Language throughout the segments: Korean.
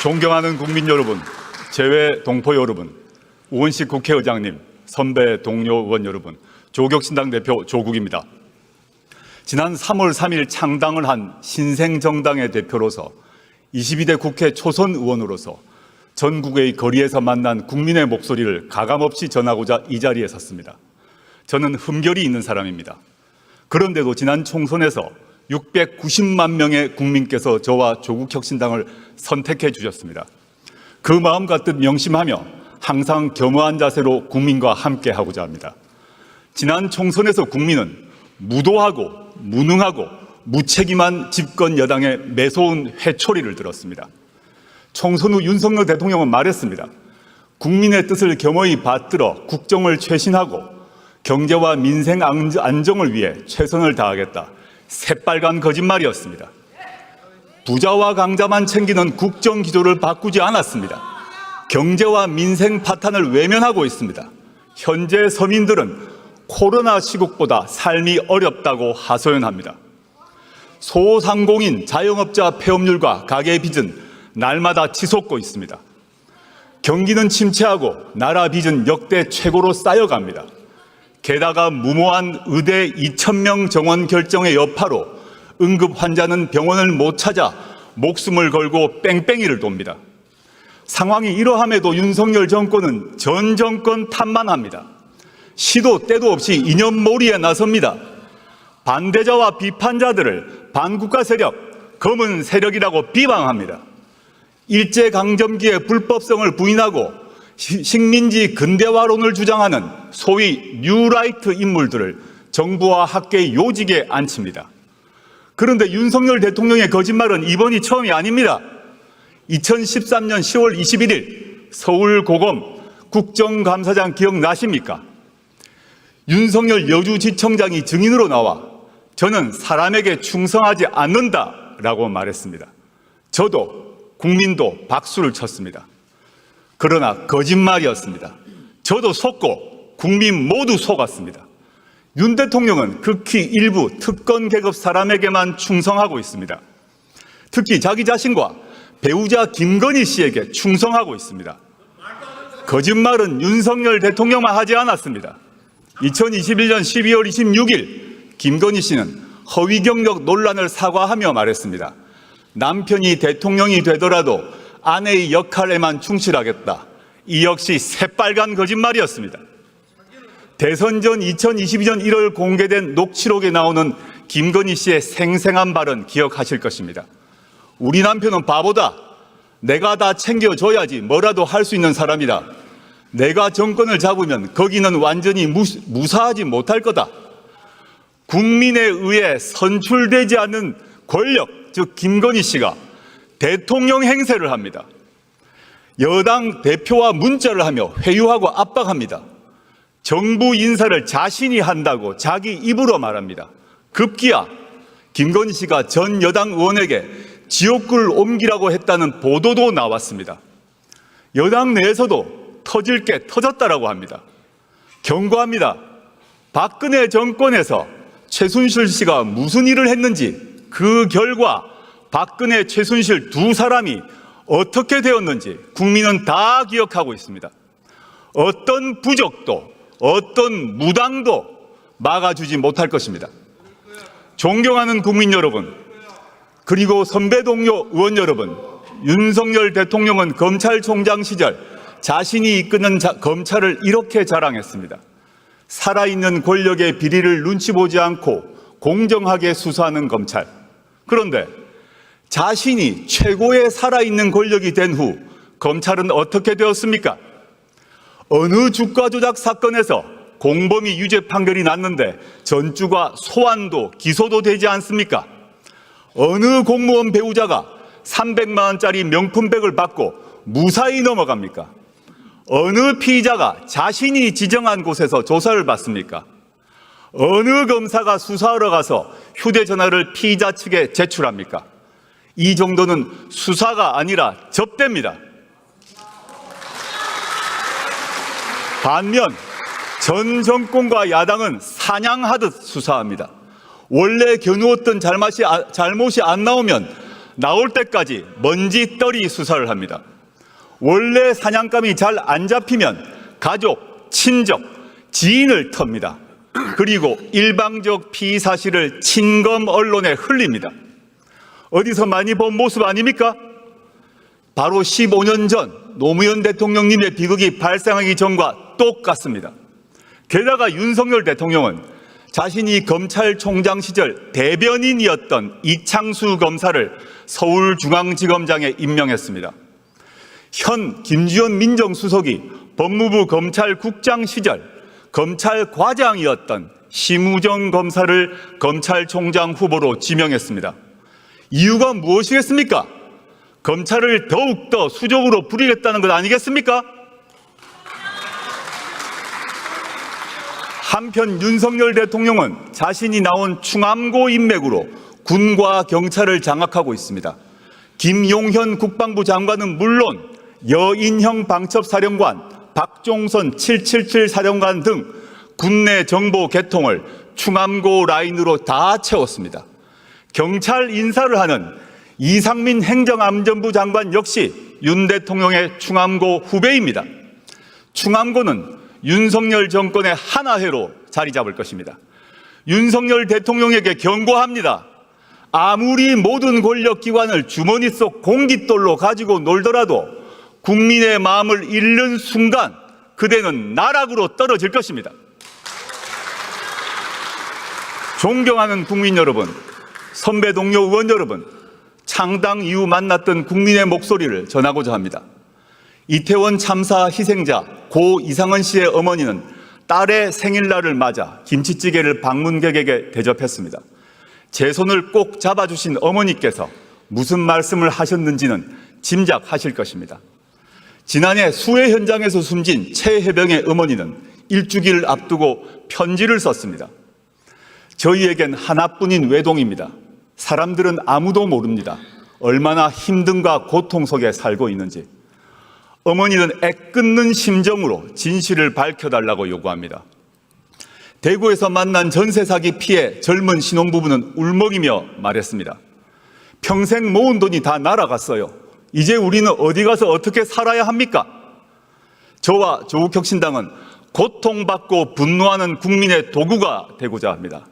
존경하는 국민 여러분, 재외 동포 여러분, 우원식 국회의장님, 선배 동료 의원 여러분, 조국신당 대표 조국입니다. 지난 3월 3일 창당을 한 신생정당의 대표로서 22대 국회 초선 의원으로서 전국의 거리에서 만난 국민의 목소리를 가감없이 전하고자 이 자리에 섰습니다. 저는 흠결이 있는 사람입니다. 그런데도 지난 총선에서 690만 명의 국민께서 저와 조국혁신당을 선택해 주셨습니다. 그 마음 가득 명심하며 항상 겸허한 자세로 국민과 함께 하고자 합니다. 지난 총선에서 국민은 무도하고 무능하고 무책임한 집권 여당의 매서운 회초리를 들었습니다. 총선 후 윤석열 대통령은 말했습니다. 국민의 뜻을 겸허히 받들어 국정을 쇄신하고 경제와 민생 안정을 위해 최선을 다하겠다. 새빨간 거짓말이었습니다. 부자와 강자만 챙기는 국정 기조를 바꾸지 않았습니다. 경제와 민생 파탄을 외면하고 있습니다. 현재 서민들은 코로나 시국보다 삶이 어렵다고 하소연합니다. 소상공인, 자영업자 폐업률과 가계 빚은 날마다 치솟고 있습니다. 경기는 침체하고 나라 빚은 역대 최고로 쌓여갑니다. 게다가 무모한 의대 2,000명 정원 결정의 여파로 응급 환자는 병원을 못 찾아 목숨을 걸고 뺑뺑이를 돕니다. 상황이 이러함에도 윤석열 정권은 전 정권 탓만 합니다. 시도 때도 없이 이념몰이에 나섭니다. 반대자와 비판자들을 반국가 세력, 검은 세력이라고 비방합니다. 일제강점기의 불법성을 부인하고 식민지 근대화론을 주장하는 소위 뉴라이트 인물들을 정부와 학계의 요직에 앉힙니다. 그런데 윤석열 대통령의 거짓말은 이번이 처음이 아닙니다. 2013년 10월 21일 서울고검 국정감사장 기억나십니까? 윤석열 여주지청장이 증인으로 나와 저는 사람에게 충성하지 않는다라고 말했습니다. 저도 국민도 박수를 쳤습니다. 그러나 거짓말이었습니다. 저도 속고 국민 모두 속았습니다. 윤 대통령은 극히 일부 특권 계급 사람에게만 충성하고 있습니다. 특히 자기 자신과 배우자 김건희 씨에게 충성하고 있습니다. 거짓말은 윤석열 대통령만 하지 않았습니다. 2021년 12월 26일 김건희 씨는 허위 경력 논란을 사과하며 말했습니다. 남편이 대통령이 되더라도 아내의 역할에만 충실하겠다. 이 역시 새빨간 거짓말이었습니다. 대선 전 2022년 1월 공개된 녹취록에 나오는 김건희 씨의 생생한 발언 기억하실 것입니다. 우리 남편은 바보다. 내가 다 챙겨줘야지 뭐라도 할 수 있는 사람이다. 내가 정권을 잡으면 거기는 완전히 무사하지 못할 거다. 국민에 의해 선출되지 않는 권력, 즉 김건희 씨가 대통령 행세를 합니다. 여당 대표와 문자를 하며 회유하고 압박합니다. 정부 인사를 자신이 한다고 자기 입으로 말합니다. 급기야 김건희 씨가 전 여당 의원에게 지옥불 옮기라고 했다는 보도도 나왔습니다. 여당 내에서도 터질 게 터졌다라고 합니다. 경고합니다. 박근혜 정권에서 최순실 씨가 무슨 일을 했는지 그 결과 박근혜, 최순실 두 사람이 어떻게 되었는지 국민은 다 기억하고 있습니다. 어떤 부적도 어떤 무당도 막아주지 못할 것입니다. 존경하는 국민 여러분, 그리고 선배 동료 의원 여러분, 윤석열 대통령은 검찰총장 시절 자신이 이끄는 검찰을 이렇게 자랑했습니다. 살아있는 권력의 비리를 눈치 보지 않고 공정하게 수사하는 검찰. 그런데 자신이 최고의 살아있는 권력이 된 후 검찰은 어떻게 되었습니까? 어느 주가 조작 사건에서 공범이 유죄 판결이 났는데 전주가 소환도 기소도 되지 않습니까? 어느 공무원 배우자가 300만 원짜리 명품백을 받고 무사히 넘어갑니까? 어느 피의자가 자신이 지정한 곳에서 조사를 받습니까? 어느 검사가 수사하러 가서 휴대전화를 피의자 측에 제출합니까? 이 정도는 수사가 아니라 접대입니다. 반면 전 정권과 야당은 사냥하듯 수사합니다. 원래 겨누었던 잘못이 안 나오면 나올 때까지 먼지떨이 수사를 합니다. 원래 사냥감이 잘 안 잡히면 가족, 친족, 지인을 텁니다. 그리고 일방적 피의 사실을 친검 언론에 흘립니다. 어디서 많이 본 모습 아닙니까? 바로 15년 전 노무현 대통령님의 비극이 발생하기 전과 똑같습니다. 게다가 윤석열 대통령은 자신이 검찰총장 시절 대변인이었던 이창수 검사를 서울중앙지검장에 임명했습니다. 현 김주현 민정수석이 법무부 검찰국장 시절 검찰과장이었던 심우정 검사를 검찰총장 후보로 지명했습니다. 이유가 무엇이겠습니까? 검찰을 더욱더 수적으로 부리겠다는 것 아니겠습니까? 한편 윤석열 대통령은 자신이 나온 충암고 인맥으로 군과 경찰을 장악하고 있습니다. 김용현 국방부 장관은 물론 여인형 방첩사령관, 박종선 777 사령관 등 군내 정보 개통을 충암고 라인으로 다 채웠습니다. 경찰 인사를 하는 이상민 행정안전부 장관 역시 윤 대통령의 충암고 후배입니다. 충암고는 윤석열 정권의 하나회로 자리 잡을 것입니다. 윤석열 대통령에게 경고합니다. 아무리 모든 권력기관을 주머니 속 공깃돌로 가지고 놀더라도 국민의 마음을 잃는 순간 그대는 나락으로 떨어질 것입니다. 존경하는 국민 여러분, 선배 동료 의원 여러분, 창당 이후 만났던 국민의 목소리를 전하고자 합니다. 이태원 참사 희생자 고 이상은 씨의 어머니는 딸의 생일날을 맞아 김치찌개를 방문객에게 대접했습니다. 제 손을 꼭 잡아주신 어머니께서 무슨 말씀을 하셨는지는 짐작하실 것입니다. 지난해 수해 현장에서 숨진 최혜병의 어머니는 일주기를 앞두고 편지를 썼습니다. 저희에겐 하나뿐인 외동입니다. 사람들은 아무도 모릅니다. 얼마나 힘든가 고통 속에 살고 있는지. 어머니는 애끓는 심정으로 진실을 밝혀달라고 요구합니다. 대구에서 만난 전세 사기 피해 젊은 신혼부부는 울먹이며 말했습니다. 평생 모은 돈이 다 날아갔어요. 이제 우리는 어디 가서 어떻게 살아야 합니까? 저와 조국혁신당은 고통받고 분노하는 국민의 도구가 되고자 합니다.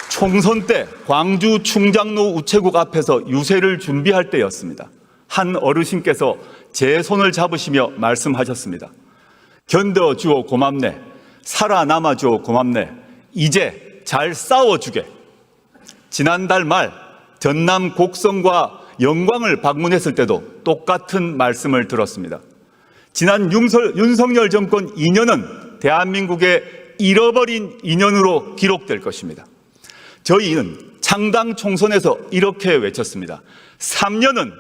총선 때 광주 충장로 우체국 앞에서 유세를 준비할 때였습니다. 한 어르신께서 제 손을 잡으시며 말씀하셨습니다. 견뎌주어 고맙네. 살아남아주어 고맙네. 이제 잘 싸워주게. 지난달 말 전남 곡성과 영광을 방문했을 때도 똑같은 말씀을 들었습니다. 지난 윤석열 정권 2년은 대한민국의 잃어버린 2년으로 기록될 것입니다. 저희는 창당 총선에서 이렇게 외쳤습니다. 3년은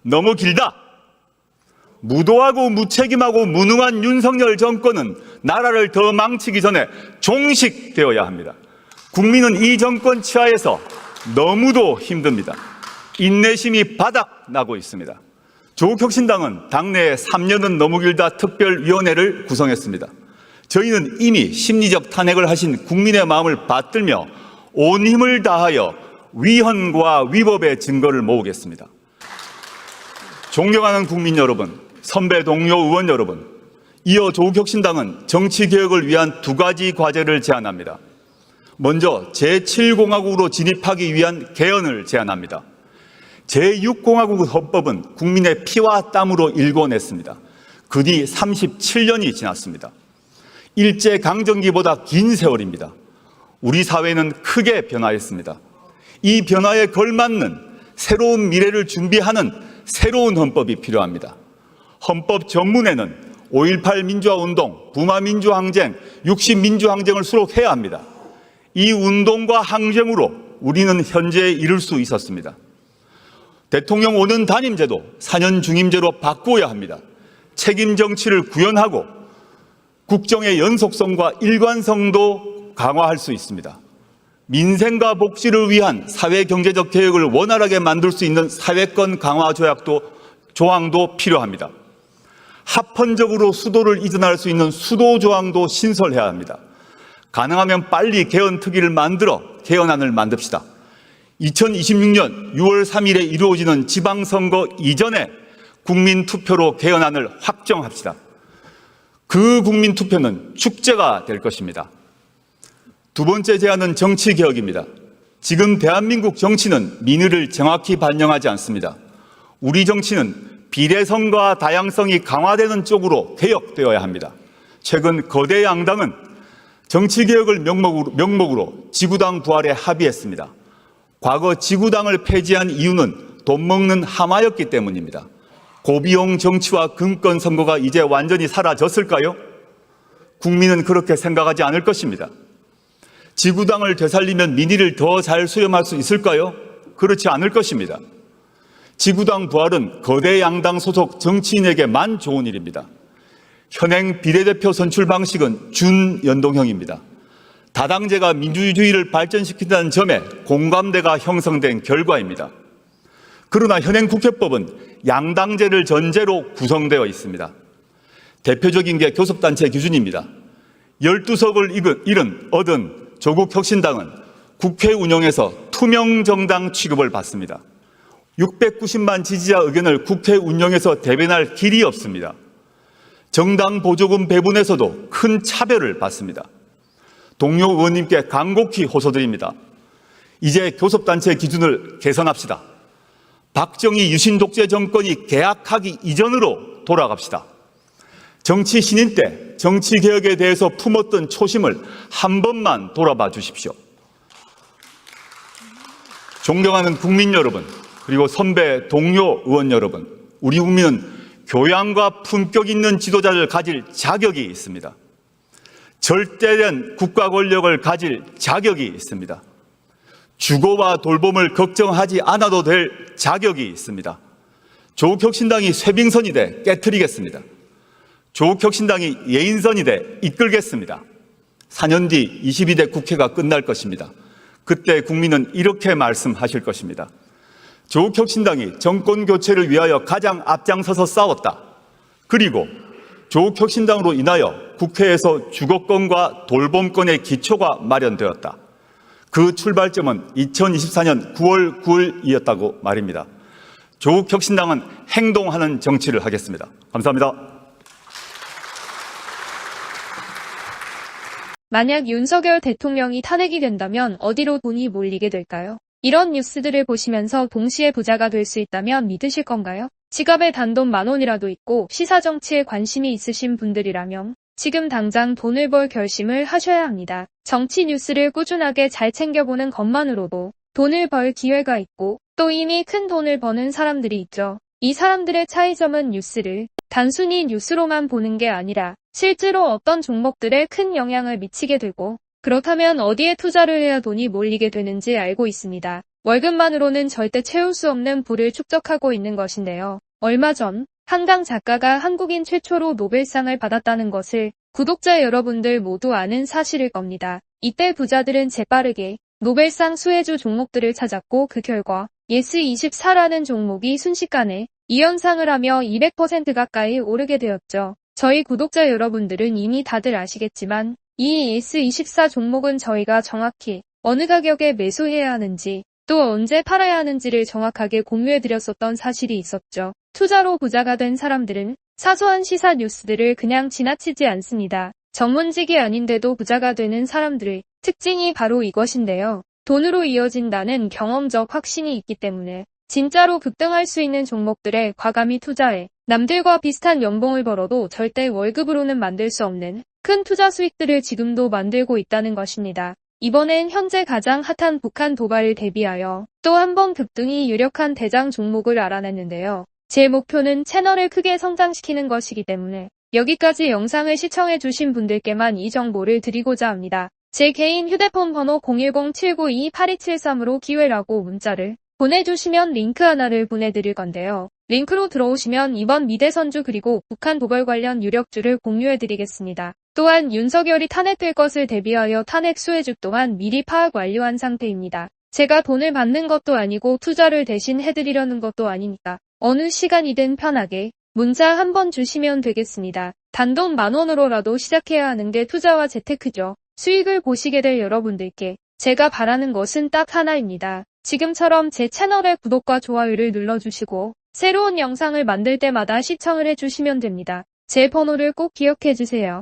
너무 길다. 무도하고 무책임하고 무능한 윤석열 정권은 나라를 더 망치기 전에 종식되어야 합니다. 국민은 이 정권 치하에서 너무도 힘듭니다. 인내심이 바닥나고 있습니다. 조국혁신당은 당내에 3년은 너무 길다 특별위원회를 구성했습니다. 저희는 이미 심리적 탄핵을 하신 국민의 마음을 받들며 온 힘을 다하여 위헌과 위법의 증거를 모으겠습니다. 존경하는 국민 여러분, 선배 동료 의원 여러분, 이어 조국혁신당은 정치개혁을 위한 두 가지 과제를 제안합니다. 먼저 제7공화국으로 진입하기 위한 개헌을 제안합니다. 제6공화국 헌법은 국민의 피와 땀으로 일궈냈습니다. 그 뒤 37년이 지났습니다. 일제강점기보다 긴 세월입니다. 우리 사회는 크게 변화했습니다. 이 변화에 걸맞는 새로운 미래를 준비하는 새로운 헌법이 필요합니다. 헌법 전문에는 5.18 민주화운동, 부마민주항쟁, 60민주항쟁을 수록해야 합니다. 이 운동과 항쟁으로 우리는 현재에 이를 수 있었습니다. 대통령 5년 단임제도 4년 중임제로 바꾸어야 합니다. 책임 정치를 구현하고 국정의 연속성과 일관성도 강화할 수 있습니다. 민생과 복지를 위한 사회경제적 개혁을 원활하게 만들 수 있는 사회권 강화 조항도 필요합니다. 합헌적으로 수도를 이전할 수 있는 수도 조항도 신설해야 합니다. 가능하면 빨리 개헌특위를 만들어 개헌안을 만듭시다. 2026년 6월 3일에 이루어지는 지방선거 이전에 국민투표로 개헌안을 확정합시다. 그 국민투표는 축제가 될 것입니다. 두 번째 제안은 정치개혁입니다. 지금 대한민국 정치는 민의를 정확히 반영하지 않습니다. 우리 정치는 비례성과 다양성이 강화되는 쪽으로 개혁되어야 합니다. 최근 거대 양당은 정치개혁을 명목으로 지구당 부활에 합의했습니다. 과거 지구당을 폐지한 이유는 돈 먹는 하마였기 때문입니다. 고비용 정치와 금권 선거가 이제 완전히 사라졌을까요? 국민은 그렇게 생각하지 않을 것입니다. 지구당을 되살리면 민의를 더 잘 수렴할 수 있을까요? 그렇지 않을 것입니다. 지구당 부활은 거대 양당 소속 정치인에게만 좋은 일입니다. 현행 비례대표 선출 방식은 준연동형입니다. 다당제가 민주주의를 발전시킨다는 점에 공감대가 형성된 결과입니다. 그러나 현행 국회법은 양당제를 전제로 구성되어 있습니다. 대표적인 게 교섭단체 기준입니다. 12석을 얻은 조국혁신당은 국회 운영에서 투명정당 취급을 받습니다. 690만 지지자 의견을 국회 운영에서 대변할 길이 없습니다. 정당 보조금 배분에서도 큰 차별을 받습니다. 동료 의원님께 간곡히 호소드립니다. 이제 교섭단체 기준을 개선합시다. 박정희 유신 독재 정권이 개학하기 이전으로 돌아갑시다. 정치 신인 때 정치개혁에 대해서 품었던 초심을 한 번만 돌아봐 주십시오. 존경하는 국민 여러분, 그리고 선배 동료 의원 여러분, 우리 국민은 교양과 품격 있는 지도자를 가질 자격이 있습니다. 절대된 국가 권력을 가질 자격이 있습니다. 주거와 돌봄을 걱정하지 않아도 될 자격이 있습니다. 조국혁신당이 쇄빙선이 돼 깨트리겠습니다. 조국혁신당이 예인선이 돼 이끌겠습니다. 4년 뒤 22대 국회가 끝날 것입니다. 그때 국민은 이렇게 말씀하실 것입니다. 조국혁신당이 정권교체를 위하여 가장 앞장서서 싸웠다. 그리고 조국혁신당으로 인하여 국회에서 주거권과 돌봄권의 기초가 마련되었다. 그 출발점은 2024년 9월 9일이었다고 말입니다. 조국혁신당은 행동하는 정치를 하겠습니다. 감사합니다. 만약 윤석열 대통령이 탄핵이 된다면 어디로 돈이 몰리게 될까요? 이런 뉴스들을 보시면서 동시에 부자가 될 수 있다면 믿으실 건가요? 지갑에 단돈 10,000원이라도 있고 시사정치에 관심이 있으신 분들이라면 지금 당장 돈을 벌 결심을 하셔야 합니다. 정치 뉴스를 꾸준하게 잘 챙겨보는 것만으로도 돈을 벌 기회가 있고 또 이미 큰 돈을 버는 사람들이 있죠. 이 사람들의 차이점은 뉴스를 단순히 뉴스로만 보는 게 아니라 실제로 어떤 종목들에 큰 영향을 미치게 되고 그렇다면 어디에 투자를 해야 돈이 몰리게 되는지 알고 있습니다. 월급만으로는 절대 채울 수 없는 부를 축적하고 있는 것인데요. 얼마 전 한강 작가가 한국인 최초로 노벨상을 받았다는 것을 구독자 여러분들 모두 아는 사실일 겁니다. 이때 부자들은 재빠르게 노벨상 수혜주 종목들을 찾았고 그 결과 예스24라는 종목이 순식간에 2연상을 하며 200% 가까이 오르게 되었죠. 저희 구독자 여러분들은 이미 다들 아시겠지만 이 예스24 종목은 저희가 정확히 어느 가격에 매수해야 하는지 또 언제 팔아야 하는지를 정확하게 공유해드렸었던 사실이 있었죠. 투자로 부자가 된 사람들은 사소한 시사 뉴스들을 그냥 지나치지 않습니다. 전문직이 아닌데도 부자가 되는 사람들의 특징이 바로 이것인데요. 돈으로 이어진다는 경험적 확신이 있기 때문에 진짜로 급등할 수 있는 종목들에 과감히 투자해 남들과 비슷한 연봉을 벌어도 절대 월급으로는 만들 수 없는 큰 투자 수익들을 지금도 만들고 있다는 것입니다. 이번엔 현재 가장 핫한 북한 도발을 대비하여 또 한 번 급등이 유력한 대장 종목을 알아냈는데요. 제 목표는 채널을 크게 성장시키는 것이기 때문에 여기까지 영상을 시청해주신 분들께만 이 정보를 드리고자 합니다. 제 개인 휴대폰 번호 010-792-8273으로 기회라고 문자를 보내주시면 링크 하나를 보내드릴 건데요. 링크로 들어오시면 이번 미대선주 그리고 북한 도발 관련 유력주를 공유해드리겠습니다. 또한 윤석열이 탄핵될 것을 대비하여 탄핵 수혜주 또한 미리 파악 완료한 상태입니다. 제가 돈을 받는 것도 아니고 투자를 대신 해드리려는 것도 아니니까 어느 시간이든 편하게 문자 한번 주시면 되겠습니다. 단돈 10,000원으로라도 시작해야 하는 게 투자와 재테크죠. 수익을 보시게 될 여러분들께 제가 바라는 것은 딱 하나입니다. 지금처럼 제 채널의 구독과 좋아요를 눌러주시고 새로운 영상을 만들 때마다 시청을 해주시면 됩니다. 제 번호를 꼭 기억해주세요.